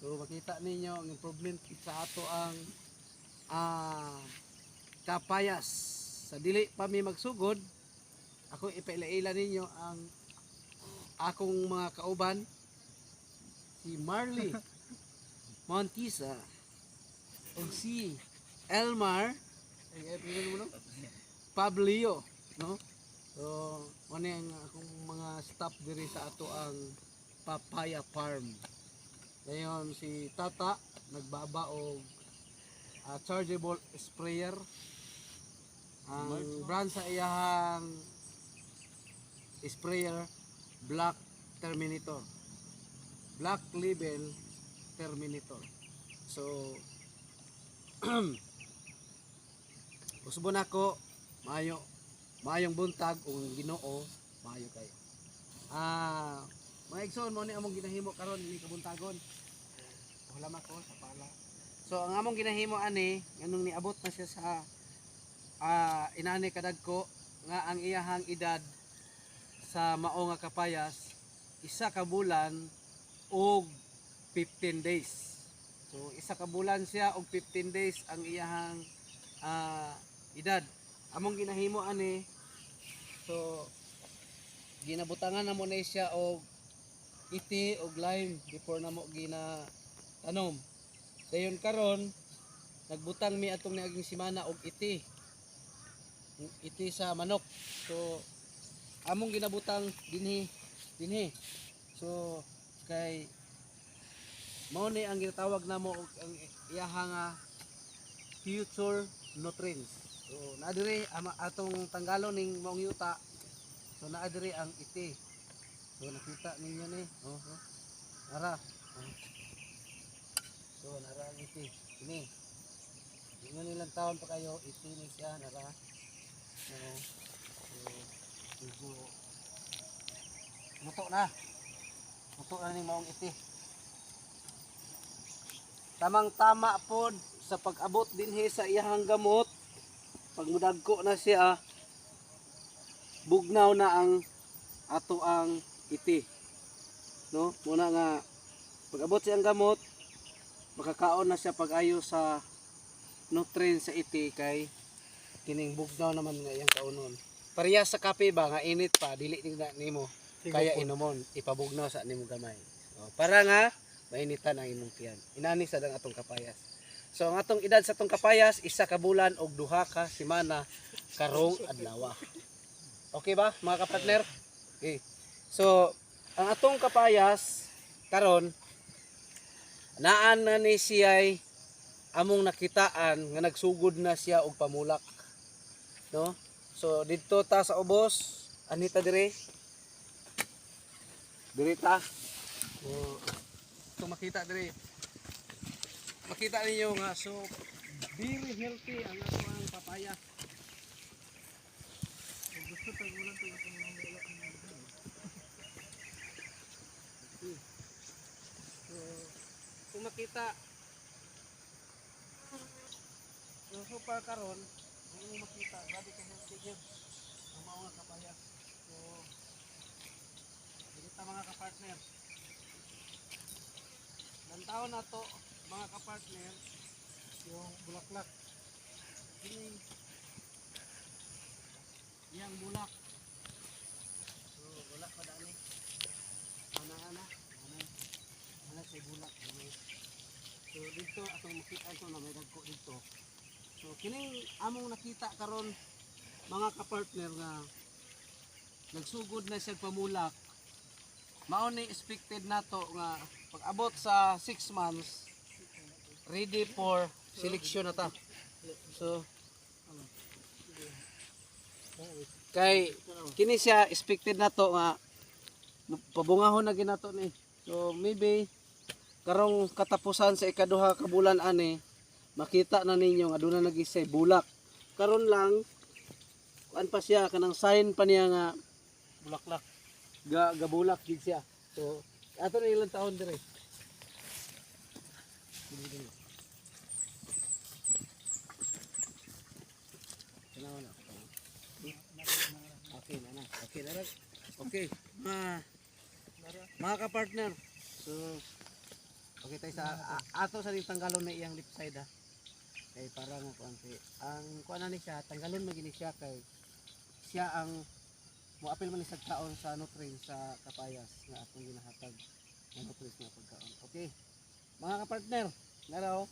So makita ninyo ang improvement sa ato ang kapayas. Sa dili pa mi magsugod, ako ipailaila ninyo ang akong mga kauban, si Marley Montisa ug si Elmar Pablio, no? So mo ni ang akong mga staff diri sa ato ang papaya farm. Ngayon si Tata nagbaba og chargeable sprayer. Ang brand sa iyang sprayer Black Terminator. Black Label Terminator. So usbon ako maayong buntag ug Ginoo maayo kayo. Mga igsoon mo ni among ginahimo karon ni kabuntagon. Salamat ko sa pala. So ang among ginahimo ani nganong niabot na siya sa inani kadagko nga ang iyahang edad sa mao nga kapayas isa ka bulan og 15 days. So isa ka bulan siya og 15 days ang iyahang edad. Among ginahimo ani, so ginabutangan na mo na siya og iti og lime before na mo ginatanom. Dayon karon nagbutang mi atong niaging semana og iti sa manok. So among ginabutang dinhi. So kay mao ni ang ginatawag namo og ang iyahang future nutrients. So naa diri atong tanggalon ning maong yuta. So naa diri ang iti. So nakita ninyo ni, Ara. So nara ang iti. Ini. Ingon nilang taon pa kayo, iti ni siya nara. So muto na ning maong iti. Tamang-tama pod sa pag-abot dinhi sa iyahang gamot. Pag mudagko na siya, bugnaw na ang ato ang iti. No? Muna nga pag-abot siya ang gamot, makakaon na siya pag-ayo sa nutrients sa iti kay kining bugnaw naman nga iyang kaunon. Parehas sa kape ba nga init pa dili nimo kaya inumon ipabugnaw sa nimo gamay. So, para nga mainitan ang imong tiyan. Inani sa dang atong kapayas. So ang atong edad sa atong kapayas isa ka bulan og 2 ka semana karong adlaw. Okay ba mga kapartner? Okay. So ang atong kapayas karon naan na ni siya'y among nakitaan nga nagsugod na siya og pamulak. No? So didto ta sa ubos, anita dire. Dirita. So ito makita dire. Makita ninyo nga so very healthy ang atong papaya. So, gusto tagulan to atong mga So makita so far karon ang makita grabe ka healthy gyud ang mga kapaya. So dito mga kapartner lantaw na to mga kapartner yung bulaklak ini yang bulak. So wala pa dani ana sa bulak. So dito atong makita ito na may dagko dito. So kining among nakita karon mga kapartner nga nagsugod na siya pamulak. Mao ni expected nato nga pag abot sa 6 months ready for selection na ta. So kay kini siya expected nato nga pabungahon na ginato ni. So maybe karong katapusan sa ikaduha ka bulan ani makita na ninyo nga aduna nagisay bulak. Karon lang kuan pa siya kanang sign pa niya nga bulaklak. Gabulak gid siya. So ato na ilang taon dire. Okay na. Okay. Mga kapartner. So Okay tayo sa ato sa tanggalon na iyang left side ha. Kay para nga kuanti. Ang kuan ni siya, tanggalon magini siya kay siya ang moapil man ni sa kaon sa nutrient sa kapayas nga atong ginahatag ng nutrient nga pagkaon. Okay. Mga kapartner, naraw.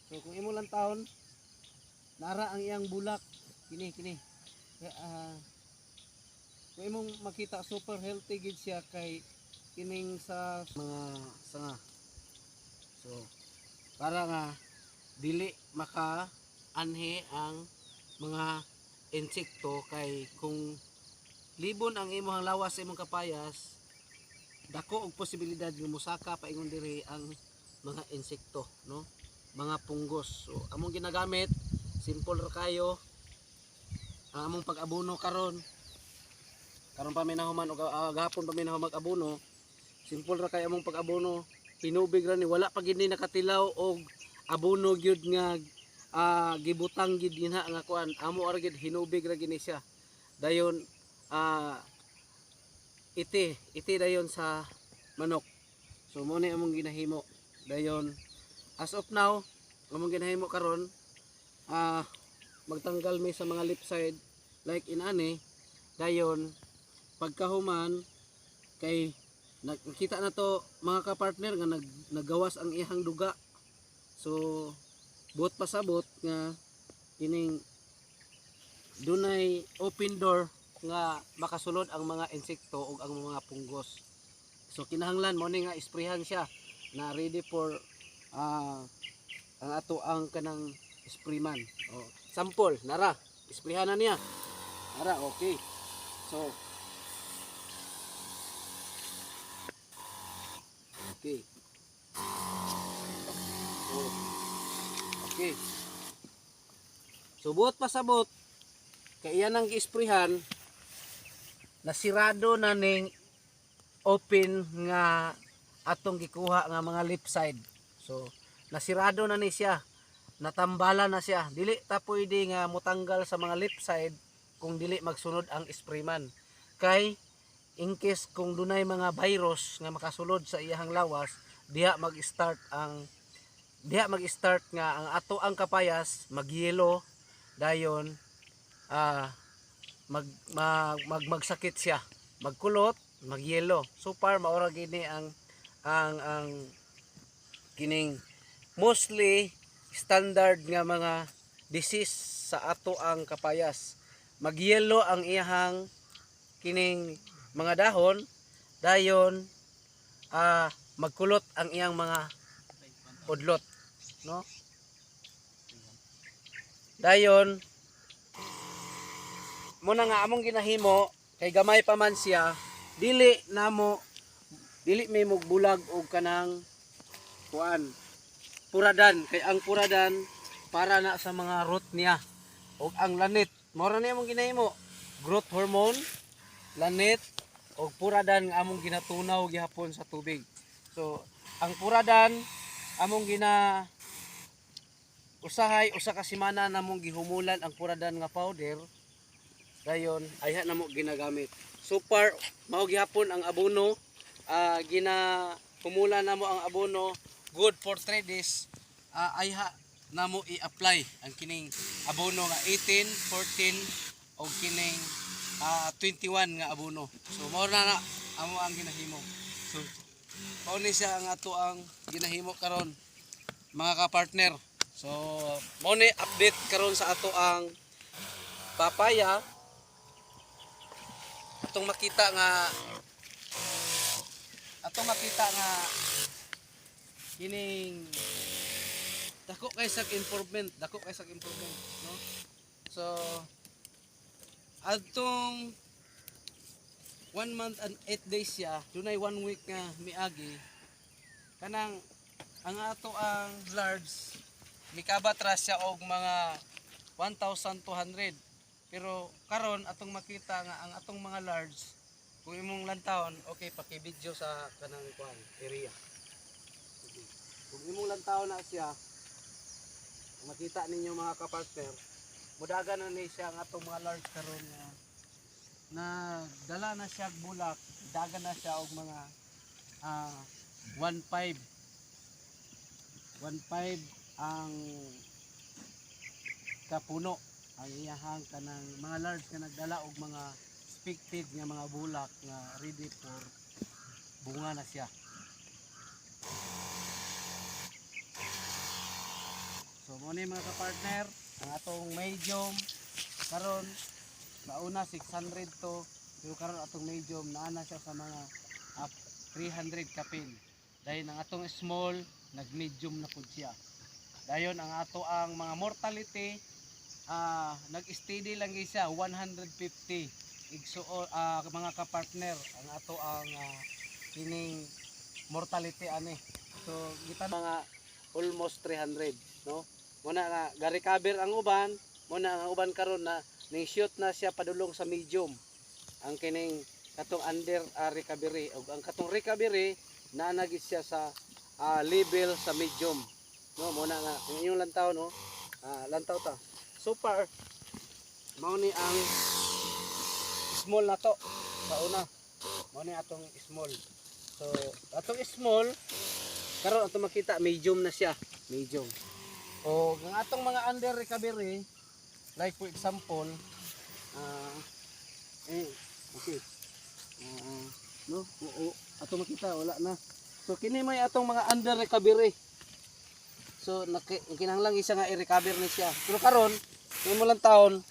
So kung imo lang taon nara ang iyang bulak kini. Kaya, kung imong makita super healthy gid siya kay kining sa mga sanga. So para nga dili maka anhi ang mga insekto kay kung libon ang imong lawas sa imong kapayas dako og posibilidad nga mosaka paingon diri ang mga insekto, no? Mga punggos. So among ginagamit simple ra kayo ang among pag-abono karon pa minahuman og gahapon pa minahum mag-abono. Simple ra kay among pag-abono, pinubig ra ni wala pa gid ni nakatilaw og abono gyud nga gibutang gid dinha nga kuan. Amo ra gid hinubig ra gini siya. Dayon iti dayon sa manok. So mo ni among ginahimo. Dayon as of now among ginahimo karon magtanggal mi sa mga lip side like inani. Dayon pagkahuman kay nakita na to mga kapartner nga nagawas ang ihang duga. So buot pasabot nga kining dunay open door nga makasulod ang mga insekto ug ang mga punggos. So kinahanglan mo ni nga isprehan siya na ready for ang ato ang kanang sprayman. Sample nara isprehan na niya. Nara okay. So okay. Okay. So buot pasabot kay iyan ang giisprehan nasirado na ning open nga atong gikuha nga mga lip side. So nasirado na ni siya, natambala na siya. Dili ta pwede nga motanggal sa mga lip side kung dili magsunod ang sprayman. Kay in case kung dunay mga virus nga makasulod sa iyang lawas, diha mag-start nga ang ato ang kapayas magyelo dayon magsakit siya, magkulot, magyelo. So far maura gini ang kining mostly standard nga mga disease sa ato ang kapayas. Magyelo ang iyang kining mga dahon, dayon magkulot ang iyang mga udlot, no? Dayon muna nga among ginahimo kay gamay pa man siya, dili may mugbulag og kanang kuan puradan. Kay ang puradan para na sa mga root niya og ang lanit mora ni among ginahimo, growth hormone, lanit og puradan nga among ginatunaw gihapon sa tubig. So ang puradan among usa ka semana namong gihumulan ang puradan nga powder. Dayon ayha namo ginagamit. So far mao gihapon ang abono, ginahumulan namo ang abono good for 3 days. Ayha namo i-apply ang kining abono nga 18, 14 og kining 21 nga abono. So mao na amo ang ginahimo. So mao ni siya ang ato ang ginahimo karon mga ka-partner. So mao ni update karon sa ato ang papaya. Atong makita nga kining dako kay sa improvement, no? So adtong 1 month and 8 days siya, dunay 1 week nga miagi kanang ang ato ang large mikabat ra siya og mga 1,200. Pero karon atong makita nga ang atong mga large kung imong lantawon, okay paki-video sa kanang kuan area. Okay. Kung imong lantawon na siya, makita ninyo mga ka-partner, mudagan na ni siya ang atong mga large karon na dala na siya bulak, dagan na siya og mga 1.5 1.5 ang kapuno ang iyahang kanang mga large ka nagdala og mga expected nga mga bulak nga ready for bunga na siya. So mo ni mga ka-partner ang atong medium karon nauna 600 to pero karon atong medium naana siya sa mga 300 kapin. Dahil ang atong small nag-medium na pud siya. Dayon ang ato ang mga mortality nag-steady lang siya 150 mga ka-partner ang ato ang kining mortality ani. So kita mga almost 300 no. Muna nga ga-recover ang uban, muna ang uban karon na ning shoot na siya padulong sa medium. Ang kining katong under recovery ug ang katong recovery na nagit siya sa level sa medium. No, muna nga inyong lantaw no. Lantaw ta. So far, mao ni ang small na to. Sa una, mao ni atong small. So, atong small, karon atong makita medium na siya, medium. O ang atong mga under recovery, like for example, okay. No, atong makita wala na. So kini may atong mga under recovery. So kinahanglan isa nga i-recover ni siya. Pero karon, may mo lang taon